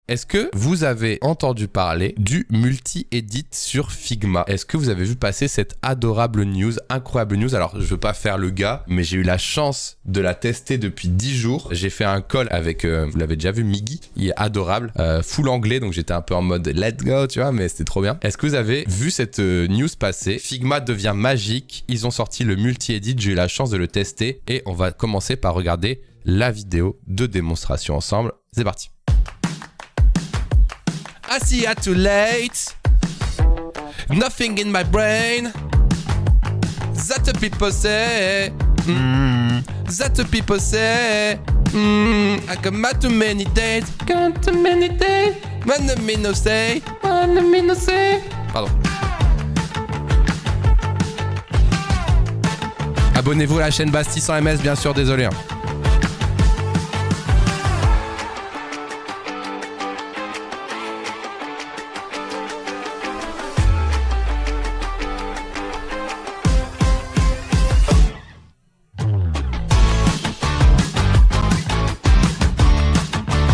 Est-ce que vous avez entendu parler du multi-edit sur Figma? Est-ce que vous avez vu passer cette adorable news, incroyable news? Alors, je veux pas faire le gars, mais j'ai eu la chance de la tester depuis 10 jours. J'ai fait un call avec, vous l'avez déjà vu, Miggy. Il est adorable, full anglais, donc j'étais un peu en mode let's go, tu vois, mais c'était trop bien. Est-ce que vous avez vu cette news passer? Figma devient magique. Ils ont sorti le multi-edit. J'ai eu la chance de le tester et on va commencer par regarder la vidéo de démonstration ensemble. C'est parti. I see you too late. Nothing in my brain. That the people say. That the people say. I come out too many days. Come too many days. One me no say. One me no say. Pardon. Abonnez-vous à la chaîne Bastille 100 MS, bien sûr, désolé. Hein.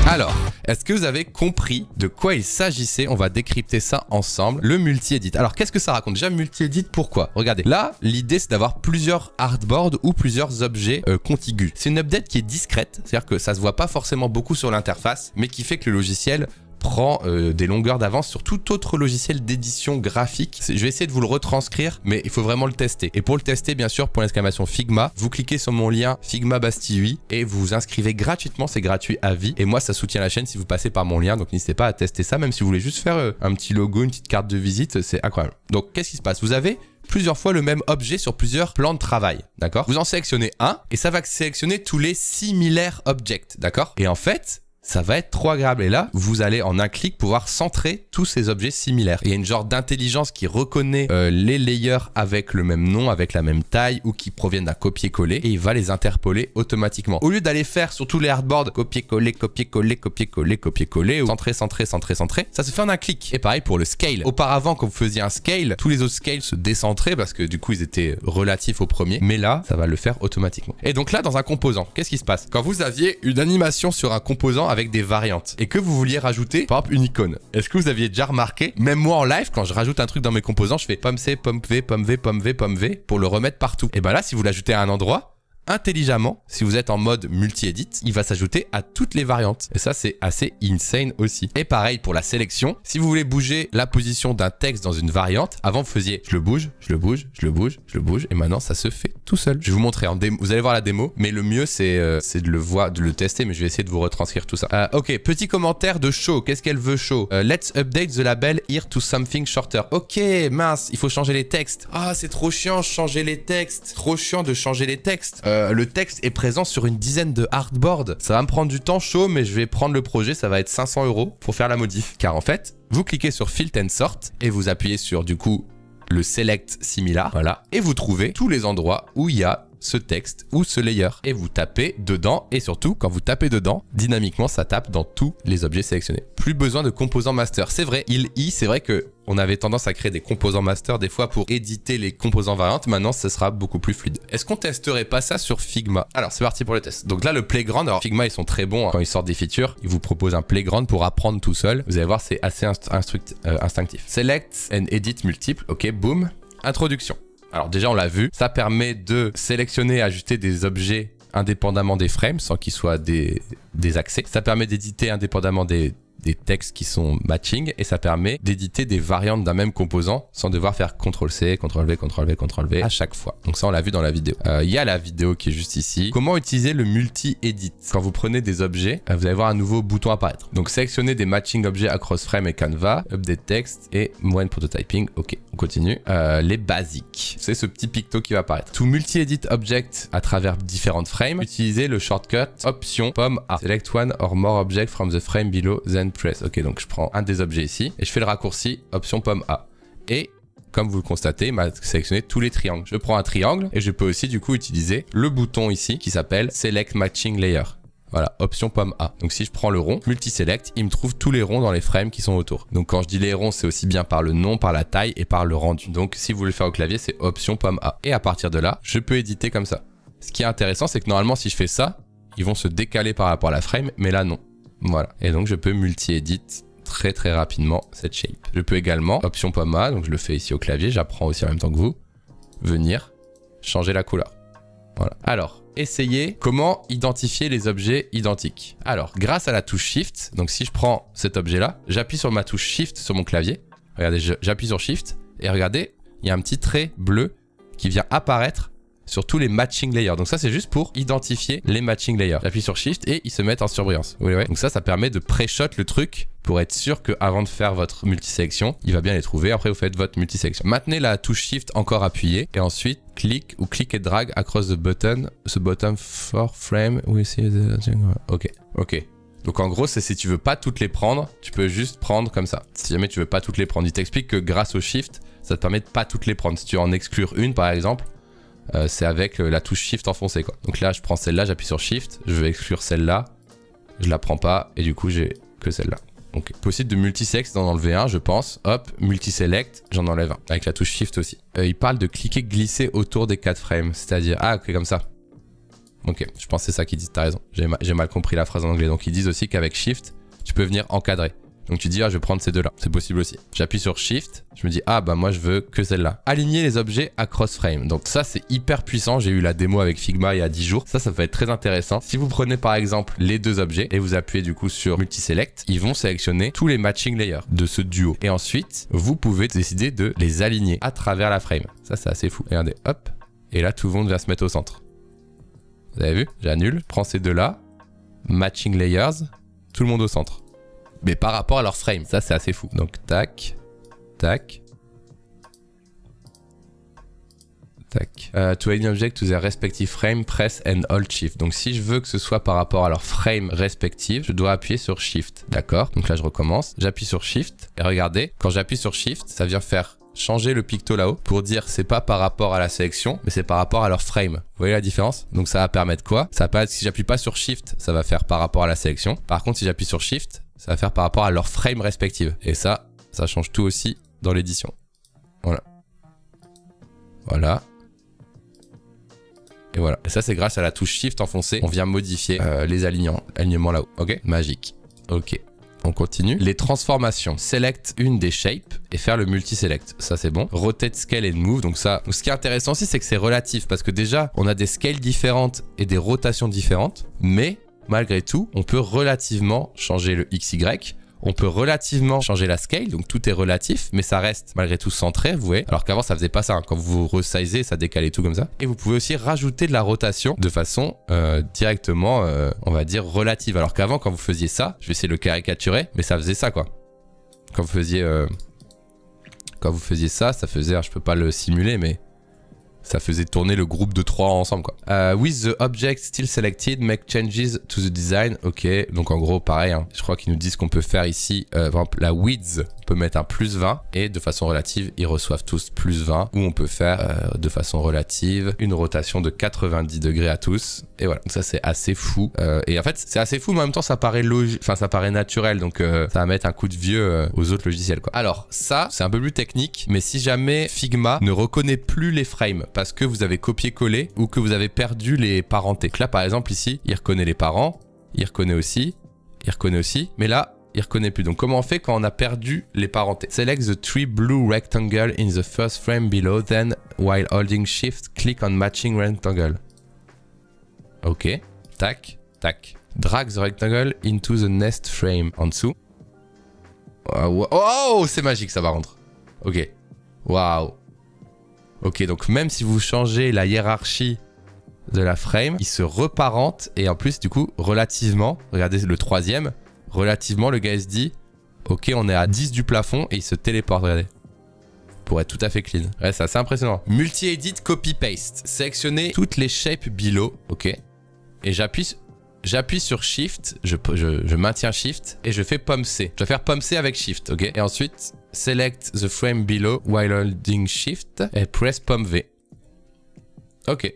Alors, est-ce que vous avez compris de quoi il s'agissait? On va décrypter ça ensemble. Le multi-edit. Alors, qu'est-ce que ça raconte? Déjà, multi-edit, pourquoi? Regardez, là, l'idée, c'est d'avoir plusieurs artboards ou plusieurs objets contigus. C'est une update qui est discrète, c'est-à-dire que ça se voit pas forcément beaucoup sur l'interface, mais qui fait que le logiciel prend des longueurs d'avance sur tout autre logiciel d'édition graphique. Je vais essayer de vous le retranscrire, mais il faut vraiment le tester. Et pour le tester, bien sûr, pour l'exclamation Figma, vous cliquez sur mon lien Figma Bastille 8 et vous vous inscrivez gratuitement, c'est gratuit à vie. Et moi, ça soutient la chaîne si vous passez par mon lien, donc n'hésitez pas à tester ça, même si vous voulez juste faire un petit logo, une petite carte de visite, c'est incroyable. Donc, qu'est-ce qui se passe? Vous avez plusieurs fois le même objet sur plusieurs plans de travail, d'accord? Vous en sélectionnez un et ça va sélectionner tous les similaires objects, d'accord? Et en fait, ça va être trop agréable. Et là, vous allez en un clic pouvoir centrer tous ces objets similaires. Il y a une genre d'intelligence qui reconnaît les layers avec le même nom, avec la même taille ou qui proviennent d'un copier-coller et il va les interpoler automatiquement. Au lieu d'aller faire sur tous les hardboards copier-coller, copier-coller, copier-coller, copier-coller ou centrer, centrer, centrer, centrer, ça se fait en un clic. Et pareil pour le scale. Auparavant, quand vous faisiez un scale, tous les autres scales se décentraient parce que du coup, ils étaient relatifs au premier. Mais là, ça va le faire automatiquement. Et donc là, dans un composant, qu'est-ce qui se passe? Quand vous aviez une animation sur un composant avec des variantes et que vous vouliez rajouter par exemple une icône. Est-ce que vous aviez déjà remarqué, même moi en live, quand je rajoute un truc dans mes composants, je fais pomme C, pomme V, pomme V, pomme V, pomme V pour le remettre partout. Et ben là, si vous l'ajoutez à un endroit, intelligemment, si vous êtes en mode multi-edit, il va s'ajouter à toutes les variantes. Et ça, c'est assez insane aussi. Et pareil pour la sélection. Si vous voulez bouger la position d'un texte dans une variante, avant vous faisiez je le bouge, je le bouge, je le bouge, je le bouge. Et maintenant, ça se fait tout seul. Je vais vous montrer en démo. Vous allez voir la démo. Mais le mieux, c'est de le tester. Mais je vais essayer de vous retranscrire tout ça. Ok, petit commentaire de Show. Qu'est-ce qu'elle veut, Show? Let's update the label here to something shorter. Ok, mince, il faut changer les textes. Ah, c'est trop chiant, changer les textes. Trop chiant de changer les textes. Le texte est présent sur une dizaine de hardboards. Ça va me prendre du temps chaud, mais je vais prendre le projet. Ça va être 500 € pour faire la modif. Car en fait, vous cliquez sur Filter and Sort et vous appuyez sur du coup le Select Similar. Voilà. Et vous trouvez tous les endroits où il y a ce texte ou ce layer. Et vous tapez dedans. Et surtout, quand vous tapez dedans, dynamiquement, ça tape dans tous les objets sélectionnés. Plus besoin de composants master. C'est vrai, c'est vrai que on avait tendance à créer des composants master des fois pour éditer les composants variantes. Maintenant, ce sera beaucoup plus fluide. Est-ce qu'on testerait pas ça sur Figma? Alors, c'est parti pour le test. Donc là, le playground. Alors, Figma, ils sont très bons quand ils sortent des features. Ils vous proposent un playground pour apprendre tout seul. Vous allez voir, c'est assez instinctif. Select and edit multiple. Ok, boom. Introduction. Alors déjà, on l'a vu. Ça permet de sélectionner et ajouter des objets indépendamment des frames sans qu'ils soient des accès. Ça permet d'éditer indépendamment des textes qui sont matching et ça permet d'éditer des variantes d'un même composant sans devoir faire CTRL-C, CTRL-V, CTRL-V, CTRL-V à chaque fois. Donc ça, on l'a vu dans la vidéo. Il y a la vidéo qui est juste ici. Comment utiliser le multi-edit? Quand vous prenez des objets, vous allez voir un nouveau bouton apparaître. Donc sélectionnez des matching objets across frame et canva, update text et when prototyping. Ok, on continue. Les basiques. C'est ce petit picto qui va apparaître. To multi-edit object à travers différentes frames, utilisez le shortcut option pomme A. Select one or more object from the frame below, then press. Ok, donc je prends un des objets ici et je fais le raccourci option pomme A. Et comme vous le constatez, il m'a sélectionné tous les triangles. Je prends un triangle et je peux aussi du coup utiliser le bouton ici qui s'appelle Select Matching Layer. Voilà, option pomme A. Donc si je prends le rond, multi-select, il me trouve tous les ronds dans les frames qui sont autour. Donc quand je dis les ronds, c'est aussi bien par le nom, par la taille et par le rendu. Donc si vous voulez le faire au clavier, c'est option pomme A. Et à partir de là, je peux éditer comme ça. Ce qui est intéressant, c'est que normalement, si je fais ça, ils vont se décaler par rapport à la frame, mais là non. Voilà. Et donc, je peux multi-edit très très rapidement cette shape. Je peux également, option pomme A, donc je le fais ici au clavier, j'apprends aussi en même temps que vous, venir changer la couleur. Voilà. Alors, essayez comment identifier les objets identiques. Alors, grâce à la touche Shift, donc si je prends cet objet-là, j'appuie sur ma touche Shift sur mon clavier. Regardez, j'appuie sur Shift et regardez, il y a un petit trait bleu qui vient apparaître sur tous les matching layers. Donc ça, c'est juste pour identifier les matching layers. J'appuie sur Shift et ils se mettent en surbrillance. Vous voyez, donc ça permet de pré-shot le truc pour être sûr qu'avant de faire votre multisélection, il va bien les trouver. Après, vous faites votre multisélection. Maintenez la touche Shift encore appuyée et ensuite, clic ou click et drag across the button for frame. Ok, ok. Donc en gros, c'est si tu veux pas toutes les prendre, tu peux juste prendre comme ça. Si jamais tu veux pas toutes les prendre, il t'explique que grâce au Shift, ça te permet de pas toutes les prendre. Si tu veux en exclure une, par exemple, c'est avec la touche Shift enfoncée, quoi. Donc là, je prends celle-là, j'appuie sur Shift, je vais exclure celle-là, je la prends pas et du coup, j'ai que celle-là. Donc, possible de multiselect d'en enlever un, je pense. Hop, multiselect, j'en enlève un avec la touche Shift aussi. Il parle de cliquer, glisser autour des 4 frames, c'est-à-dire ok, comme ça. Ok, je pense que c'est ça qu'ils disent, t'as raison. J'ai mal compris la phrase en anglais. Donc ils disent aussi qu'avec Shift, tu peux venir encadrer. Donc tu dis, je vais prendre ces deux-là. C'est possible aussi. J'appuie sur Shift, je me dis, bah moi je veux que celle-là. Aligner les objets à cross-frame. Donc ça, c'est hyper puissant. J'ai eu la démo avec Figma il y a 10 jours. Ça va être très intéressant. Si vous prenez par exemple les deux objets et vous appuyez du coup sur Multiselect, ils vont sélectionner tous les matching layers de ce duo. Et ensuite, vous pouvez décider de les aligner à travers la frame. Ça, c'est assez fou. Regardez, hop. Et là, tout le monde va se mettre au centre. Vous avez vu? J'annule. Prends ces deux-là. Matching layers. Tout le monde au centre. Mais par rapport à leur frame. Ça, c'est assez fou. Donc, tac. Tac. Tac. To align object to their respective frame, press and hold shift. Donc, si je veux que ce soit par rapport à leur frame respective, je dois appuyer sur shift. D'accord? Donc là, je recommence. J'appuie sur shift. Et regardez, quand j'appuie sur shift, ça vient faire changer le picto là-haut pour dire c'est pas par rapport à la sélection, mais c'est par rapport à leur frame. Vous voyez la différence? Donc ça va permettre quoi? Ça va permettre, si j'appuie pas sur Shift, ça va faire par rapport à la sélection. Par contre, si j'appuie sur Shift, ça va faire par rapport à leur frame respective. Et ça change tout aussi dans l'édition. Voilà. Voilà. Et voilà. Et ça, c'est grâce à la touche Shift enfoncée. On vient modifier les alignements là-haut. Ok? Magique. Ok. On continue. Les transformations. Select une des shapes et faire le multi-select. Ça, c'est bon. Rotate, scale and move. Donc ça, ce qui est intéressant aussi, c'est que c'est relatif parce que déjà, on a des scales différentes et des rotations différentes. Mais malgré tout, on peut relativement changer le XY. On peut relativement changer la scale, donc tout est relatif, mais ça reste malgré tout centré, vous voyez. Alors qu'avant, ça faisait pas ça. Hein. Quand vous resizez, ça décalait tout comme ça. Et vous pouvez aussi rajouter de la rotation de façon directement, on va dire, relative. Alors qu'avant, quand vous faisiez ça, je vais essayer de le caricaturer, mais ça faisait ça, quoi. Quand vous faisiez ça, ça faisait, je peux pas le simuler, mais ça faisait tourner le groupe de 3 ensemble, quoi. With the object still selected, make changes to the design. Ok, donc en gros, pareil, hein. Je crois qu'ils nous disent qu'on peut faire ici, par exemple, la width, on peut mettre un plus 20 et de façon relative, ils reçoivent tous plus 20. Ou on peut faire de façon relative une rotation de 90 degrés à tous. Et voilà, donc ça c'est assez fou. Et en fait, c'est assez fou, mais en même temps, ça paraît logique, enfin, ça paraît naturel. Donc ça va mettre un coup de vieux aux autres logiciels, quoi. Alors, ça, c'est un peu plus technique, mais si jamais Figma ne reconnaît plus les frames, parce que vous avez copié-collé ou que vous avez perdu les parentés. Donc là, par exemple, ici, il reconnaît les parents, il reconnaît aussi, mais là, il reconnaît plus. Donc, comment on fait quand on a perdu les parentés? Select the three blue rectangles in the first frame below, then, while holding Shift, click on matching rectangle. Ok, tac, tac. Drag the rectangle into the next frame en dessous. Oh, c'est magique ça par contre. Ok, waouh. Ok, donc même si vous changez la hiérarchie de la frame, il se reparente et en plus, du coup, relativement, regardez le troisième, relativement, le gars il se dit, ok, on est à 10 du plafond et il se téléporte, regardez. Pour être tout à fait clean. Ouais, c'est assez impressionnant. Multi-edit, copy-paste. Sélectionnez toutes les shapes below, ok. Et j'appuie sur Shift, je maintiens Shift et je fais pomme C. Je vais faire pomme C avec Shift, ok. Et ensuite, select the frame below while holding Shift et press pomme V. Ok.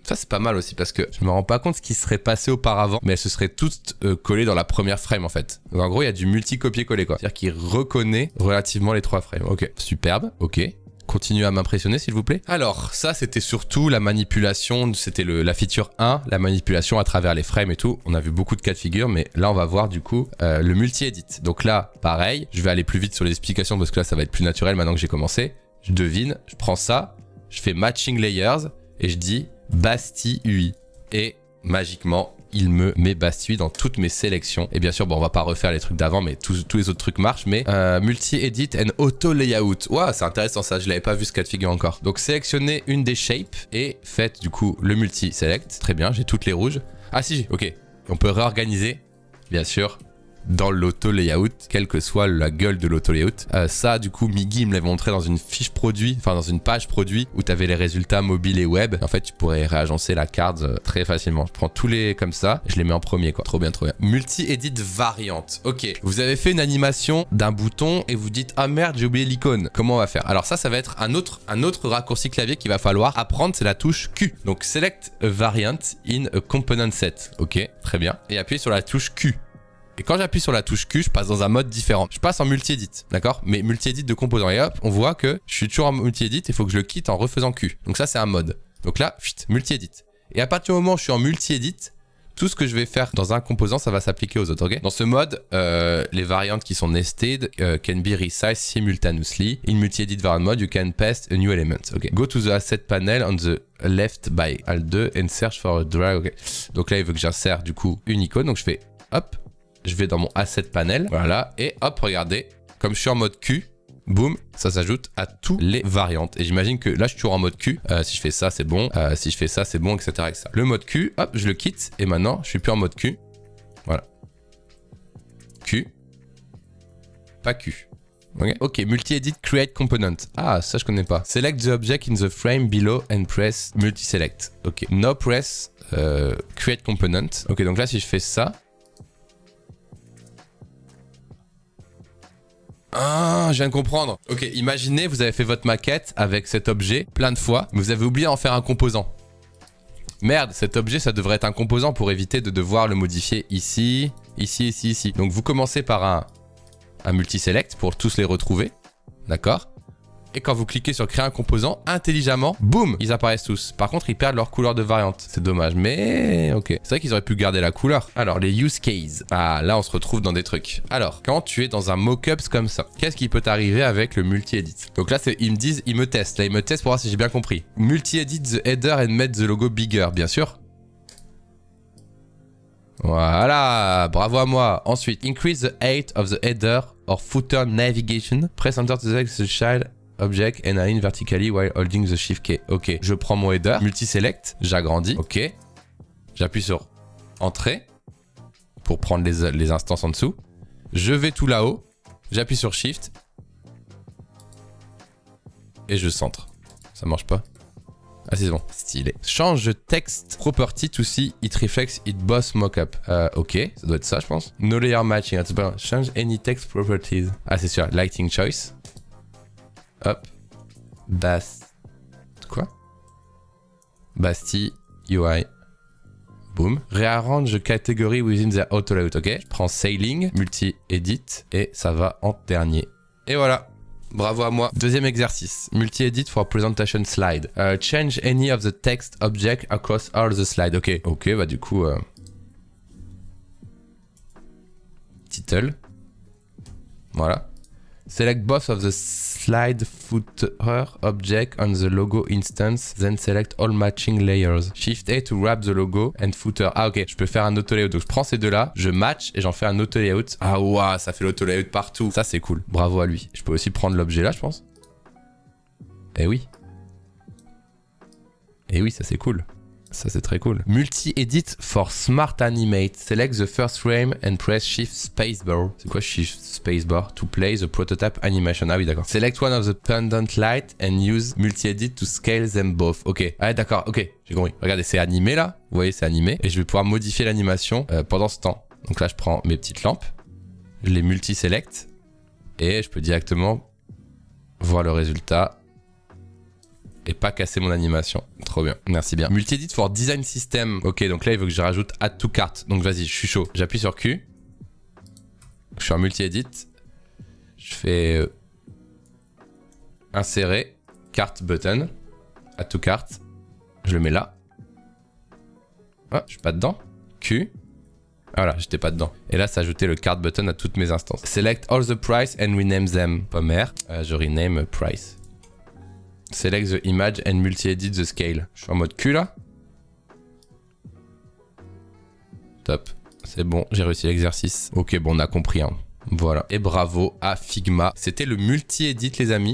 Ça, c'est pas mal aussi parce que je me rends pas compte ce qui serait passé auparavant, mais elles se seraient toutes collées dans la première frame en fait. Donc en gros, il y a du multi-copier-coller quoi. C'est-à-dire qu'il reconnaît relativement les 3 frames. Ok. Superbe. Ok. Continuez à m'impressionner s'il vous plaît. Alors ça c'était surtout la manipulation, c'était la feature 1, la manipulation à travers les frames et tout. On a vu beaucoup de cas de figure, mais là on va voir du coup le multi-edit. Donc là pareil, je vais aller plus vite sur les explications parce que là ça va être plus naturel maintenant que j'ai commencé. Je devine, je prends ça, je fais matching layers et je dis Bastille UI. Et magiquement, il me met Bastille dans toutes mes sélections. Et bien sûr, bon, on va pas refaire les trucs d'avant, mais tous les autres trucs marchent. Mais multi-edit and auto-layout. Waouh, c'est intéressant ça, je l'avais pas vu ce cas de figure encore. Donc sélectionnez une des shapes et faites du coup le multi-select. Très bien, j'ai toutes les rouges. Ah si, ok. On peut réorganiser, bien sûr, dans l'auto-layout, quelle que soit la gueule de l'auto-layout. Ça, du coup, Miggy me l'avait montré dans une fiche produit, enfin dans une page produit où tu avais les résultats mobiles et web. En fait, tu pourrais réagencer la carte très facilement. Je prends tous les comme ça, je les mets en premier, quoi. Trop bien, trop bien. Multi-edit variante. Ok, vous avez fait une animation d'un bouton et vous dites « Ah merde, j'ai oublié l'icône. Comment on va faire ?» Alors ça va être un autre raccourci clavier qu'il va falloir apprendre, c'est la touche Q. Donc, Select a variant in a component set. Ok, très bien. Et appuyez sur la touche Q. Et quand j'appuie sur la touche Q, je passe dans un mode différent. Je passe en multi-edit, d'accord? Mais multi-edit de composants. Et hop, on voit que je suis toujours en multi-edit, il faut que je le quitte en refaisant Q. Donc ça, c'est un mode. Donc là, multi-edit. Et à partir du moment où je suis en multi-edit, tout ce que je vais faire dans un composant, ça va s'appliquer aux autres, ok? Dans ce mode, les variantes qui sont nested can be resized simultaneously. In multi-edit variant mode, you can paste a new element. Ok. Go to the asset panel on the left by Alt 2 and search for a drag. Ok. Donc là, il veut que j'insère du coup une icône. Donc je fais hop. Je vais dans mon asset panel, voilà, et hop, regardez, comme je suis en mode Q, boum, ça s'ajoute à toutes les variantes. Et j'imagine que là, je suis toujours en mode Q, si je fais ça, c'est bon, si je fais ça, c'est bon, etc., etc. Le mode Q, hop, je le quitte, et maintenant, je suis plus en mode Q, voilà. Q, pas Q. Ok, multi-edit create component. Ah, ça je connais pas. Select the object in the frame below and press multi-select. Ok, now press create component. Ok, donc là, si je fais ça, ah, je viens de comprendre. Ok, imaginez, vous avez fait votre maquette avec cet objet plein de fois, mais vous avez oublié d'en faire un composant. Merde, cet objet, ça devrait être un composant pour éviter de devoir le modifier ici, ici, ici, ici. Donc vous commencez par un multi-select pour tous les retrouver, d'accord? Et quand vous cliquez sur créer un composant, intelligemment, boum, ils apparaissent tous. Par contre, ils perdent leur couleur de variante. C'est dommage, mais ok. C'est vrai qu'ils auraient pu garder la couleur. Alors, les use cases. Ah, là, on se retrouve dans des trucs. Alors, quand tu es dans un mockup comme ça, qu'est-ce qui peut t'arriver avec le multi-edit? Donc là, ils me testent. Là, ils me testent pour voir si j'ai bien compris. Multi-edit the header and make the logo bigger, bien sûr. Voilà, bravo à moi. Ensuite, increase the height of the header or footer navigation. Press enter to select the child object and align vertically while holding the shift key. Ok, je prends mon header, multi-select, j'agrandis. Ok, j'appuie sur entrée pour prendre les instances en dessous. Je vais tout là-haut, j'appuie sur shift et je centre. Ça marche pas? Ah c'est bon, stylé. Change the text property to see it reflects it boss mockup. Ok, ça doit être ça je pense. No layer matching. Change any text properties. Ah c'est sûr, lighting choice. Hop. Quoi? Bastille UI. Boom. Rearrange the category within the auto layout. Ok. Je prends sailing, multi-edit et ça va en dernier. Et voilà. Bravo à moi. Deuxième exercice. Multi-edit for presentation slide. Change any of the text object across all the slides. Ok. Ok, bah du coup... Title. Voilà. Select both of the slide footer object on the logo instance, then select all matching layers. Shift A to wrap the logo and footer. Ah ok, je peux faire un auto layout. Donc je prends ces deux-là, je match et j'en fais un auto layout. Ah waouh, ça fait l'auto layout partout. Ça c'est cool. Bravo à lui. Je peux aussi prendre l'objet là, je pense. Eh oui. Eh oui, ça c'est cool. Ça c'est très cool. Multi-edit for smart animate. Select the first frame and press shift spacebar. C'est quoi shift spacebar? To play the prototype animation. Ah oui d'accord. Select one of the pendant light and use multi-edit to scale them both. Ok. Ah d'accord, ok. J'ai compris. Regardez, c'est animé là. Vous voyez, c'est animé. Et je vais pouvoir modifier l'animation pendant ce temps. Donc là, je prends mes petites lampes. Je les multi-select. Et je peux directement voir le résultat. Et pas casser mon animation. Trop bien. Merci bien. Multi-edit for design system. Ok, donc là, il veut que je rajoute add to cart. Donc vas-y, je suis chaud. J'appuie sur Q. Je suis en multi-edit. Je fais insérer. cart button. Add to cart. Je le mets là. Ah, je suis pas dedans. Q. Voilà, j'étais pas dedans. Et là, ça ajoutait le cart button à toutes mes instances. Select all the price and rename them. Pomme. Je rename price. Select the image and multi-edit the scale. Je suis en mode Q là. Top. C'est bon, j'ai réussi l'exercice. Ok, bon, on a compris. Hein. Voilà. Et bravo à Figma. C'était le multi-edit, les amis.